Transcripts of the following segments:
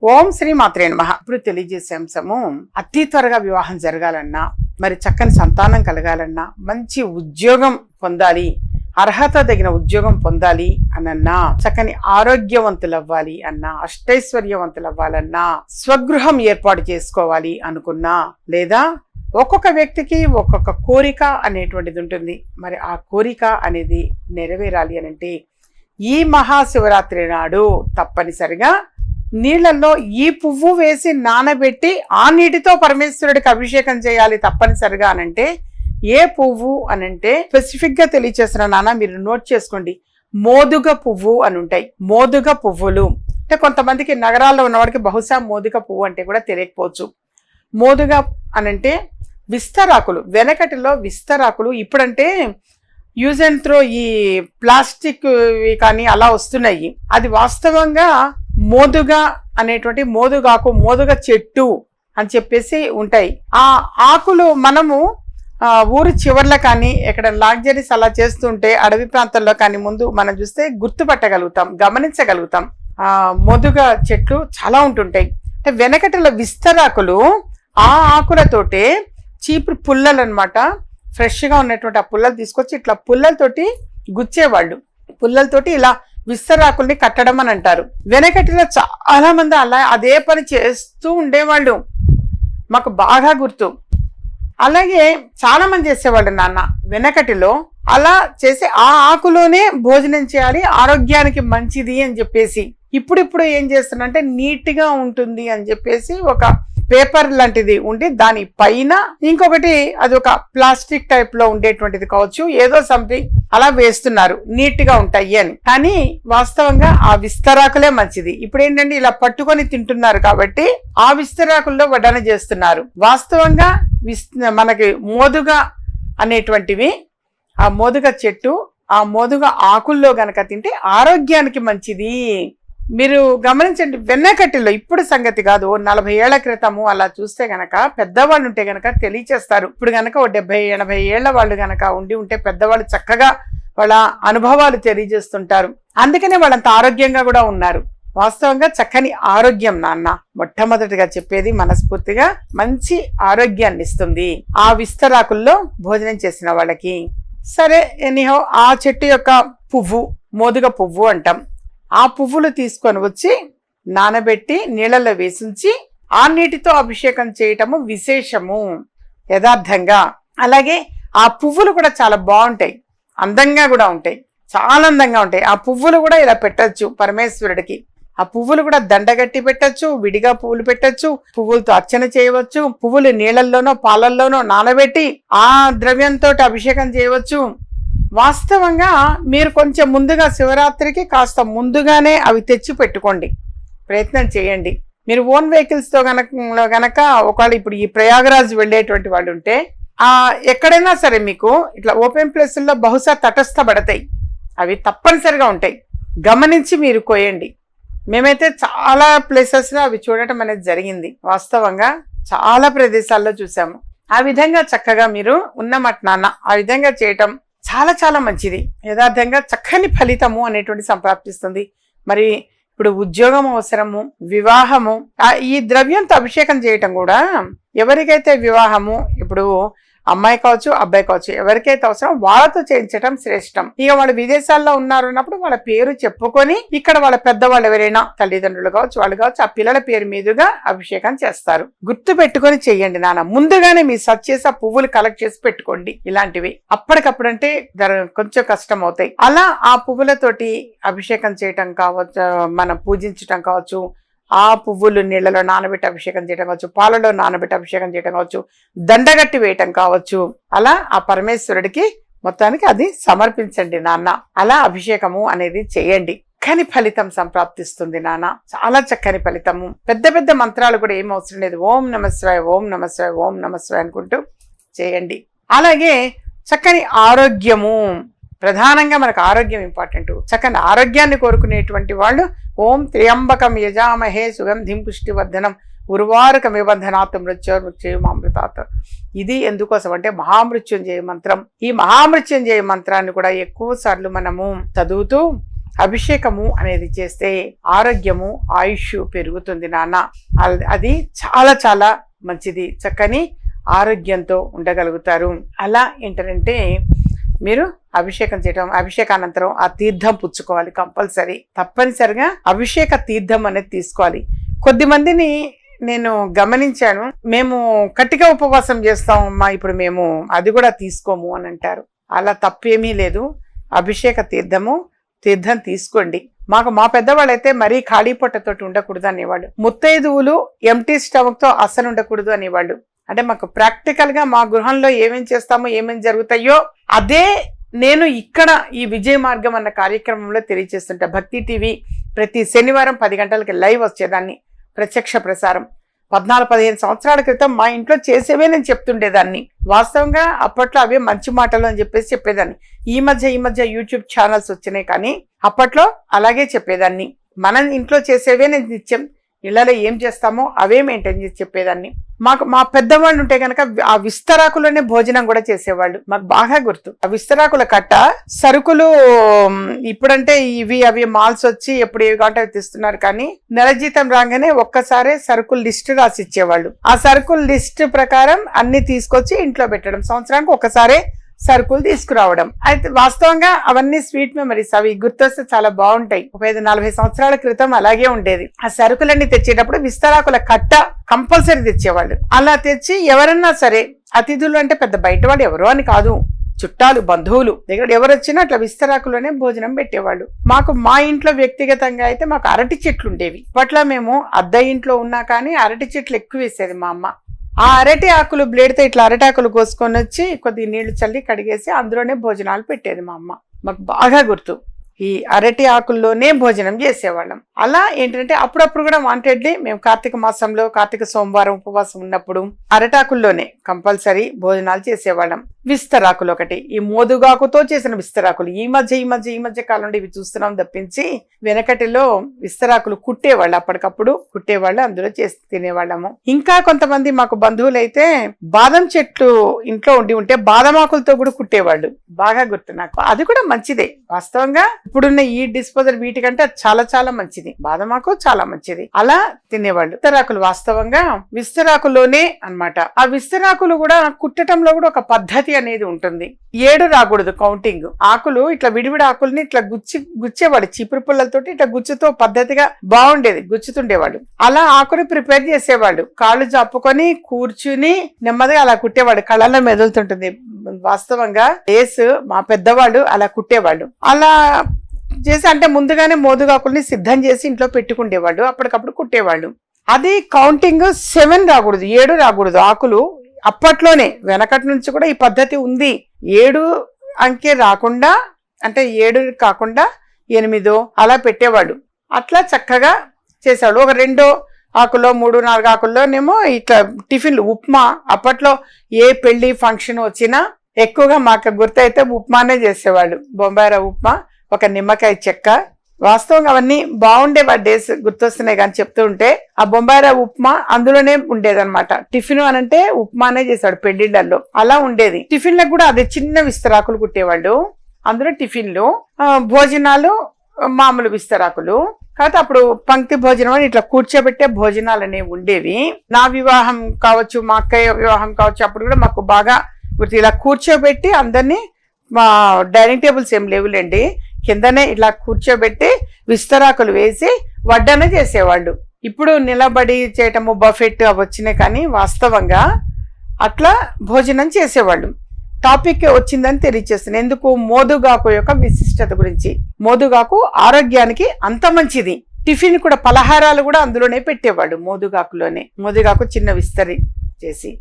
ఓం శ్రీ మాత్రే నమః. ఇప్పుడు తెలియజేసే అంశము అతి త్వరగా వివాహం జరగాలన్నా, మరి చక్కని సంతానం కలగాలన్నా, మంచి ఉద్యోగం పొందాలి, అర్హత తగిన ఉద్యోగం పొందాలి అనన్నా, చక్కని ఆరోగ్యవంతులు అవ్వాలి అన్నా, అష్టైశ్వర్యవంతులు అవ్వాలన్నా, స్వగృహం ఏర్పాటు చేసుకోవాలి అనుకున్నా, లేదా ఒక్కొక్క వ్యక్తికి ఒక్కొక్క కోరిక అనేటువంటిది ఉంటుంది. మరి ఆ కోరిక అనేది నెరవేరాలి అనంటే ఈ మహాశివరాత్రి నాడు తప్పనిసరిగా నీళ్లలో ఈ పువ్వు వేసి నానబెట్టి ఆ నీటితో పరమేశ్వరుడికి అభిషేకం చేయాలి తప్పనిసరిగా అనంటే ఏ పువ్వు అనంటే స్పెసిఫిక్ గా తెలియచేసిన నాన్న మీరు నోట్ చేసుకోండి. మోదుగ పువ్వు అని ఉంటాయి. మోదుగ పువ్వులు అంటే కొంతమందికి నగరాల్లో ఉన్నవాడికి బహుశా మోదుగ పువ్వు అంటే కూడా తెలియకపోవచ్చు. మోదుగ అనంటే విస్తరాకులు. వెనకటిలో విస్తరాకులు, ఇప్పుడంటే యూజ్ అండ్ త్రో ఈ ప్లాస్టిక్ కానీ అలా వస్తున్నాయి. అది వాస్తవంగా మోదుగ అనేటువంటి మోదుగాకు, మోదుగ చెట్టు అని చెప్పేసి ఉంటాయి. ఆ ఆకులు మనము ఊరి చివర్లో కానీ ఎక్కడ లాగ్జరీస్ అలా చేస్తుంటే అడవి ప్రాంతాల్లో కానీ ముందు మనం చూస్తే గుర్తుపట్టగలుగుతాం, గమనించగలుగుతాం. మోదుగ చెట్లు చాలా ఉంటుంటాయి. అంటే వెనకటిలో విస్తరాకులు ఆ ఆకులతోటే చీపురు పుల్లలు అనమాట, ఫ్రెష్గా ఉన్నటువంటి ఆ పుల్లలు తీసుకొచ్చి ఇట్లా పుల్లలతోటి గుచ్చేవాళ్ళు. పుల్లలతోటి ఇలా విస్తరాకుల్ని కట్టడం అని అంటారు. వెనకటిలో చాలా మంది అలా అదే పని చేస్తూ ఉండేవాళ్ళు, మాకు బాగా గుర్తు. అలాగే చాలా మంది చేసేవాళ్ళు నాన్న వెనకటిలో. అలా చేసి ఆ ఆకులోనే భోజనం చేయాలి, ఆరోగ్యానికి మంచిది అని చెప్పేసి. ఇప్పుడు ఏం చేస్తున్నారంటే నీట్గా ఉంటుంది అని చెప్పేసి ఒక పేపర్ లాంటిది ఉండి దాని పైన ఇంకొకటి అది ఒక ప్లాస్టిక్ టైప్ లో ఉండేటువంటిది కావచ్చు, ఏదో సంథింగ్ అలా వేస్తున్నారు నీట్ గా ఉంటాయి అని. కానీ వాస్తవంగా ఆ విస్తరాకులే మంచిది. ఇప్పుడు ఏంటంటే ఇలా పట్టుకొని తింటున్నారు కాబట్టి ఆ విస్తరాకుల్లో వడ్డన చేస్తున్నారు. వాస్తవంగా మనకి మోదుగ అనేటువంటివి, ఆ మోదుగ చెట్టు, ఆ మోదుగ ఆకుల్లో గనక తింటే ఆరోగ్యానికి మంచిది. మీరు గమనించండి, వెన్నకట్టిలో ఇప్పుడు సంగతి కాదు, 40 ఏళ్ల క్రితము అలా చూస్తే గనక పెద్దవాళ్ళు ఉంటే గనక తెలియచేస్తారు. ఇప్పుడు గనక 70-80 ఏళ్ల వాళ్ళు గనక ఉంటే పెద్దవాళ్ళు చక్కగా వాళ్ళ అనుభవాలు తెలియజేస్తుంటారు. అందుకనే వాళ్ళంత ఆరోగ్యంగా కూడా ఉన్నారు. వాస్తవంగా చక్కని ఆరోగ్యం నాన్న మొట్టమొదటిగా చెప్పేది మనస్ఫూర్తిగా మంచి ఆరోగ్యాన్ని ఇస్తుంది ఆ విస్తరాకుల్లో భోజనం చేసిన వాళ్ళకి. సరే, ఎనీహో ఆ చెట్టు యొక్క పువ్వు మోదుగ పువ్వు అంటాం. ఆ పువ్వులు తీసుకొని వచ్చి నానబెట్టి నీళ్ళలో వేసించి ఆ నీటితో అభిషేకం చేయటము విశేషము యథార్థంగా. అలాగే ఆ పువ్వులు కూడా చాలా బాగుంటాయి, అందంగా కూడా ఉంటాయి, చాలా అందంగా ఉంటాయి. ఆ పువ్వులు కూడా ఇలా పెట్టచ్చు పరమేశ్వరుడికి. ఆ పువ్వులు కూడా దండగట్టి పెట్టచ్చు, విడిగా పువ్వులు పెట్టచ్చు, పువ్వులతో అర్చన చేయవచ్చు, పువ్వులు నీళ్ళల్లోనో పాలల్లోనో నానబెట్టి ఆ ద్రవ్యంతో అభిషేకం చేయవచ్చు. వాస్తవంగా మీరు కొంచెం ముందుగా శివరాత్రికి కాస్త ముందుగానే అవి తెచ్చి పెట్టుకోండి, ప్రయత్నం చేయండి. మీరు ఓన్ వెహికల్స్తో గనక ఒకవేళ ఇప్పుడు ఈ ప్రయాగరాజ్ వెళ్ళేటువంటి వాళ్ళు ఉంటే ఎక్కడైనా సరే మీకు ఇట్లా ఓపెన్ ప్లేసుల్లో బహుశా తటస్థపడతాయి, అవి తప్పనిసరిగా ఉంటాయి, గమనించి మీరు కోయండి. మేమైతే చాలా ప్లేసెస్లో అవి చూడటం అనేది జరిగింది. వాస్తవంగా చాలా ప్రదేశాల్లో చూసాము. ఆ విధంగా చక్కగా మీరు ఉన్నమాట నాన్న ఆ విధంగా చేయటం చాలా చాలా మంచిది. యథార్థంగా చక్కని ఫలితము అనేటువంటి సంప్రాప్తిస్తుంది. మరి ఇప్పుడు ఉద్యోగం అవసరము, వివాహము, ఈ ద్రవ్యంతో అభిషేకం చేయటం కూడా ఎవరికైతే వివాహము, ఇప్పుడు అమ్మాయి కావచ్చు అబ్బాయి కావచ్చు, ఎవరికైతే అవసరం వాళ్ళతో చేయించడం శ్రేష్టం. ఇక వాళ్ళు విదేశాల్లో ఉన్నారు అన్నప్పుడు వాళ్ళ పేరు చెప్పుకొని ఇక్కడ వాళ్ళ పెద్దవాళ్ళు ఎవరైనా తల్లిదండ్రులు కావచ్చు వాళ్ళు కావచ్చు ఆ పిల్లల పేరు మీదుగా అభిషేకం చేస్తారు. గుర్తు పెట్టుకొని చెయ్యండి నాన్న. ముందుగానే మీరు సర్చ్ చేసి ఆ పువ్వులు కలెక్ట్ చేసి పెట్టుకోండి. ఇలాంటివి అప్పటికప్పుడు అంటే కొంచెం కష్టం అవుతాయి. అలా ఆ పువ్వులతోటి అభిషేకం చేయటం కావచ్చు, మనం పూజించటం కావచ్చు, ఆ పువ్వులు నీళ్లలో నానబెట్టి అభిషేకం చేయడం కావచ్చు, పాలలో నానబెట్టి అభిషేకం చేయడం కావచ్చు, దండగట్టి వేయటం కావచ్చు, అలా ఆ పరమేశ్వరుడికి మొత్తానికి అది సమర్పించండి నాన్న. అలా అభిషేకము అనేది చేయండి, చక్కని ఫలితం సంప్రాప్తిస్తుంది నాన్న. చాలా చక్కని ఫలితము. పెద్ద పెద్ద మంత్రాలు కూడా ఏం అవసరం లేదు. ఓం నమఃశివాయ, ఓం నమఃశివాయ, ఓం నమఃశివాయ అనుకుంటూ చేయండి. అలాగే చక్కని ఆరోగ్యము, ప్రధానంగా మనకు ఆరోగ్యం ఇంపార్టెంట్. చక్కని ఆరోగ్యాన్ని కోరుకునేటువంటి వాళ్ళు ఓం త్ర్యంబకం యజామహే సుగంధిం పుష్టివర్ధనం ఉర్వారుకమివ బంధనాత్ మృత్యుర్ముక్షేమామృతాత్. ఇది ఎందుకోసం అంటే మహామృత్యుంజయ మంత్రం. ఈ మహామృత్యుంజయ మంత్రాన్ని కూడా ఎక్కువ సార్లు మనము చదువుతూ అభిషేకము అనేది చేస్తే ఆరోగ్యము ఆయుష్ పెరుగుతుంది నాన్న. అది చాలా చాలా మంచిది. చక్కని ఆరోగ్యంతో ఉండగలుగుతారు. అలా ఏంటంటే మీరు అభిషేకం చేయటం, అభిషేకానంతరం ఆ తీర్థం పుచ్చుకోవాలి కంపల్సరీ. తప్పనిసరిగా అభిషేక తీర్థం అనేది తీసుకోవాలి. కొద్దిమందిని నేను గమనించాను, మేము కట్టిక ఉపవాసం చేస్తాం అమ్మా, ఇప్పుడు మేము అది కూడా తీసుకోము అని అంటారు. అలా తప్పేమీ లేదు. అభిషేక తీర్థం తీసుకోండి. మా పెద్దవాళ్ళు అయితే మరీ ఖాళీ పొట్టతోటి ఉండకూడదు అనేవాళ్ళు. ముత్తైదువులు ఎంటీ స్టమక్ తో అస్సలు ఉండకూడదు అనేవాళ్ళు. అంటే మాకు ప్రాక్టికల్ గా మా గృహంలో ఏమేం చేస్తామో ఏమేం జరుగుతాయో అదే నేను ఇక్కడ ఈ విజయ మార్గం అన్న కార్యక్రమంలో తెలియజేస్తుంటా. భక్తి టీవీ ప్రతి శనివారం 10 గంటలకి లైవ్ వచ్చేదాన్ని, ప్రత్యక్ష ప్రసారం. 14-15 సంవత్సరాల క్రితం మా ఇంట్లో చేసేవే నేను చెప్తుండేదాన్ని. వాస్తవంగా అప్పట్లో అవే మంచి మాటలు అని చెప్పేసి చెప్పేదాన్ని. ఈ మధ్య యూట్యూబ్ ఛానల్స్ వచ్చినాయి, కానీ అప్పట్లో అలాగే చెప్పేదాన్ని. మన ఇంట్లో చేసేవే నేను నిత్యం ఇళ్లలో ఏం చేస్తామో అవే మెయింటైన్ చేసి చెప్పేదాన్ని. మా పెద్దవాళ్ళు ఉంటే కనుక ఆ విస్తరాకులోనే భోజనం కూడా చేసేవాళ్ళు. మాకు బాగా గుర్తు. ఆ విస్తరాకుల కట్ట సరుకులు ఇప్పుడంటే అవి మాల్స్ వచ్చి ఎప్పుడు ఏవి కాంటే అవి తీస్తున్నారు, కానీ నెల జీతం రాగానే ఒక్కసారే సరుకుల లిస్ట్ రాసి ఇచ్చేవాళ్ళు. ఆ సరుకుల లిస్ట్ ప్రకారం అన్ని తీసుకొచ్చి ఇంట్లో పెట్టడం, సంవత్సరానికి ఒకసారే సరుకులు తీసుకురావడం. అయితే వాస్తవంగా అవన్నీ స్వీట్ మెమరీస్. అవి గుర్తొస్తే చాలా బాగుంటాయి. 35-40 సంవత్సరాల క్రితం అలాగే ఉండేది. ఆ సరుకులన్నీ తెచ్చేటప్పుడు విస్తరాకుల కట్ట కంపల్సరీ తెచ్చేవాళ్ళు. అలా తెచ్చి ఎవరన్నా సరే, అతిథులు అంటే పెద్ద బయట వాళ్ళు ఎవరో అని కాదు, చుట్టాలు బంధువులు దగ్గర ఎవరు వచ్చినా అట్లా విస్తరాకులోనే భోజనం పెట్టేవాళ్ళు. మా ఇంట్లో వ్యక్తిగతంగా అయితే మాకు అరటి చెట్లు ఉండేవి. అప్పట్లో మేము అద్దె ఇంట్లో ఉన్నా కానీ అరటి చెట్లు ఎక్కువ వేసేది మా అమ్మ. ఆ అరటి ఆకులు బ్లేడ్తో ఇట్లా అరటి ఆకులు కోసుకొని వచ్చి కొద్దిగా నీళ్లు చల్లి కడిగేసి అందులోనే భోజనాలు పెట్టేది మా అమ్మ. మాకు బాగా గుర్తు. ఈ అరటి ఆకుల్లోనే భోజనం చేసేవాళ్ళం. అలా ఏంటంటే అప్పుడప్పుడు కూడా వాంటెడ్లీ మేము కార్తీక మాసంలో కార్తీక సోమవారం ఉపవాసం ఉన్నప్పుడు అరటాకుల్లోనే కంపల్సరీ భోజనాలు చేసేవాళ్ళం. విస్తరాకులు ఒకటి, ఈ మోదుగాకుతో చేసిన విస్తరాకులు ఈ మధ్య కాలంలో ఇవి చూస్తున్నాం తప్పించి వెనకటిలో విస్తరాకులు కుట్టేవాళ్ళు, అప్పటికప్పుడు కుట్టేవాళ్ళు, అందులో చేసి తినేవాళ్ళము. ఇంకా కొంతమంది మాకు బంధువులు అయితే బాదం చెట్లు ఇంట్లో ఉంటే బాదమాకులతో కూడా కుట్టేవాళ్ళు. బాగా గుర్తు నాకు. అది కూడా మంచిదే వాస్తవంగా. ఇప్పుడున్న ఈ డిస్పోజల్ వీటికంటే చాలా చాలా మంచిది. బాదమాకు చాలా మంచిది. అలా తినేవాళ్ళు. విస్తరాకులు వాస్తవంగా విస్తరాకులోనే అన్నమాట. ఆ విస్తరాకులు కూడా కుట్టడంలో కూడా ఒక పద్ధతి అనేది ఉంటుంది. 7 రాకూడదు కౌంటింగ్. ఆకులు ఇట్లా విడివిడి ఆకుల్ని ఇట్లా గుచ్చేవాడు చీపురు పుల్లలతోటి. ఇట్లా గుచ్చుతో పద్ధతిగా బాగుండేది, గుచ్చుతుండేవాడు. అలా ఆకుని ప్రిపేర్ చేసేవాడు. కాళ్ళు చాపుకొని కూర్చుని నెమ్మదిగా అలా కుట్టేవాడు. కళ్ళల్లో మెదులుతుంటుంది. వాస్తవంగా మా పెద్దవాళ్ళు అలా కుట్టేవాళ్ళు. అలా చేసి అంటే ముందుగానే మోదుగాకుల్ని సిద్ధం చేసి ఇంట్లో పెట్టుకుండేవాళ్ళు, అప్పటికప్పుడు కుట్టేవాళ్ళు. అది కౌంటింగ్ 7 రాకూడదు, 7 రాకూడదు ఆకులు. అప్పట్లోనే వెనకటి నుంచి కూడా ఈ పద్ధతి ఉంది. 7 అంకె రాకుండా, అంటే 7 కాకుండా 8 అలా పెట్టేవాడు. అట్లా చక్కగా చేసేవాడు. ఒక 2 ఆకుల్లో 3-4 ఆకుల్లోనేమో ఇట్లా టిఫిన్లు, ఉప్మా. అప్పట్లో ఏ పెళ్లి ఫంక్షన్ వచ్చినా ఎక్కువగా మాకు గుర్తయితే ఉప్మానే చేసేవాళ్ళు. బొంబాయి రవ్వ ఉప్మా, ఒక నిమ్మకాయ చెక్క. వాస్తవంగా అవన్నీ బాగుండేవి. డేస్ గుర్తొస్తున్నాయి కానీ చెప్తూ ఉంటే. ఆ బొంబాయి రవ్వ ఉప్మా అందులోనే ఉండేదన్నమాట. టిఫిన్ అనంటే ఉప్మానే చేశాడు పెళ్లిళ్లలో. అలా ఉండేది. టిఫిన్లకు కూడా అదే చిన్న విస్తరాకులు కుట్టేవాళ్ళు. అందులో టిఫిన్లు, భోజనాలు మామూలు విస్తరాకులు. కాబట్టి అప్పుడు పంక్తి భోజనం అని ఇట్లా కూర్చోబెట్టే భోజనాలు అనేవి ఉండేవి. నా వివాహం కావచ్చు, మా అక్కయ్య వివాహం కావచ్చు, అప్పుడు కూడా మాకు బాగా ఇలా కూర్చోబెట్టి అందరినీ, మా డైనింగ్ టేబుల్స్ ఏం లేవులేండి, కిందనే ఇలా కూర్చోబెట్టి విస్తరాకులు వేసి వడ్డన చేసేవాళ్ళు. ఇప్పుడు నిలబడి చేయటము బఫెట్ అవి వచ్చినాయి, కానీ వాస్తవంగా అట్లా భోజనం చేసేవాళ్ళు. టాపిక్ వచ్చిందని తెలియజేస్తున్నాను. ఎందుకు? మోదుగాకు యొక్క విశిష్టత గురించి. మోదుగాకు ఆరోగ్యానికి అంత మంచిది. టిఫిన్ కూడా, పలహారాలు కూడా అందులోనే పెట్టేవాళ్ళు, మోదుగాకులోనే. మోదుగాకు చిన్న విస్తరి చేసి.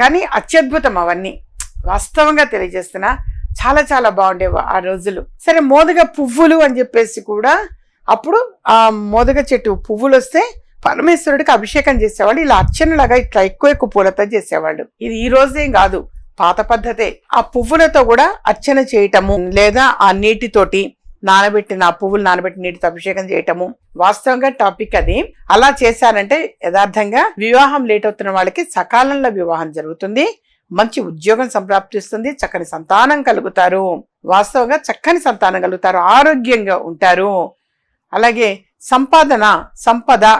కానీ అత్యద్భుతం అవన్నీ. వాస్తవంగా తెలియజేస్తున్నా, చాలా చాలా బాగుండేవి ఆ రోజులు. సరే, మోదుగ పువ్వులు అని చెప్పేసి కూడా అప్పుడు ఆ మోదుగ చెట్టు పువ్వులు వస్తే పరమేశ్వరుడికి అభిషేకం చేసేవాళ్ళు. ఇలా అర్చనలాగా ఇట్లా ఎక్కువ పూలతో చేసేవాళ్ళు. ఇది ఈ రోజేం కాదు, పాత పద్ధతే. ఆ పువ్వులతో కూడా అర్చన చేయటము, లేదా ఆ నీటితోటి నానబెట్టిన ఆ పువ్వులు నానబెట్టిన నీటితో అభిషేకం చేయటము. వాస్తవంగా టాపిక్ అది. అలా చేశారంటే యథార్థంగా వివాహం లేట్ అవుతున్న వాళ్ళకి సకాలంలో వివాహం జరుగుతుంది. మంచి ఉద్యోగం సంప్రాప్తిస్తుంది, చక్కని సంతానం కలుగుతారు. వాస్తవంగా చక్కని సంతానం కలుగుతారు, ఆరోగ్యంగా ఉంటారు. అలాగే సంపద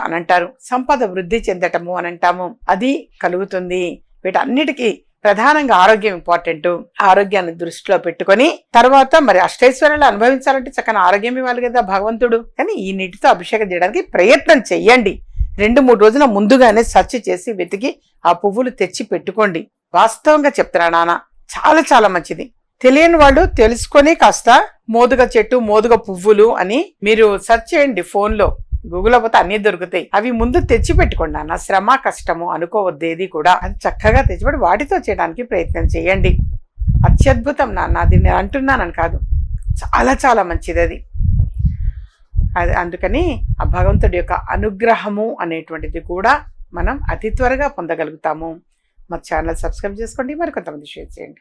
అని అంటారు, సంపద వృద్ధి చెందటము అని అంటాము, అది కలుగుతుంది. వీటన్నిటికీ ప్రధానంగా ఆరోగ్యం ఇంపార్టెంట్. ఆరోగ్యాన్ని దృష్టిలో పెట్టుకొని తర్వాత మరి అష్టైశ్వర్యాలు అనుభవించాలంటే చక్కని ఆరోగ్యం ఇవ్వాలి కదా భగవంతుడు. కానీ ఈ నీటితో అభిషేకం చేయడానికి ప్రయత్నం చెయ్యండి. 2-3 రోజుల ముందుగానే సెర్చ్ చేసి వెతికి ఆ పువ్వులు తెచ్చి పెట్టుకోండి. వాస్తవంగా చెప్తున్నా నాన్న, చాలా చాలా మంచిది. తెలియని వాళ్ళు తెలుసుకొని కాస్త మోదుగ చెట్టు, మోదుగ పువ్వులు అని మీరు సెర్చ్ చేయండి ఫోన్లో, గూగుల్లో పోతే అన్ని దొరుకుతాయి. అవి ముందు తెచ్చి పెట్టుకోండి నాన్న, శ్రమ కష్టము అనుకోవద్దేది కూడా. అది చక్కగా తెచ్చిపెట్టి వాటితో చేయడానికి ప్రయత్నం చేయండి. అత్యద్భుతం నాన్న, అది నేను అంటున్నానని కాదు, చాలా చాలా మంచిది అది. అందుకని ఆ భగవంతుడి యొక్క అనుగ్రహము అనేటువంటిది కూడా మనం అతి త్వరగా పొందగలుగుతాము. మా ఛానల్ సబ్స్క్రైబ్ చేసుకోండి, మరి కొంతమంది షేర్ చేయండి.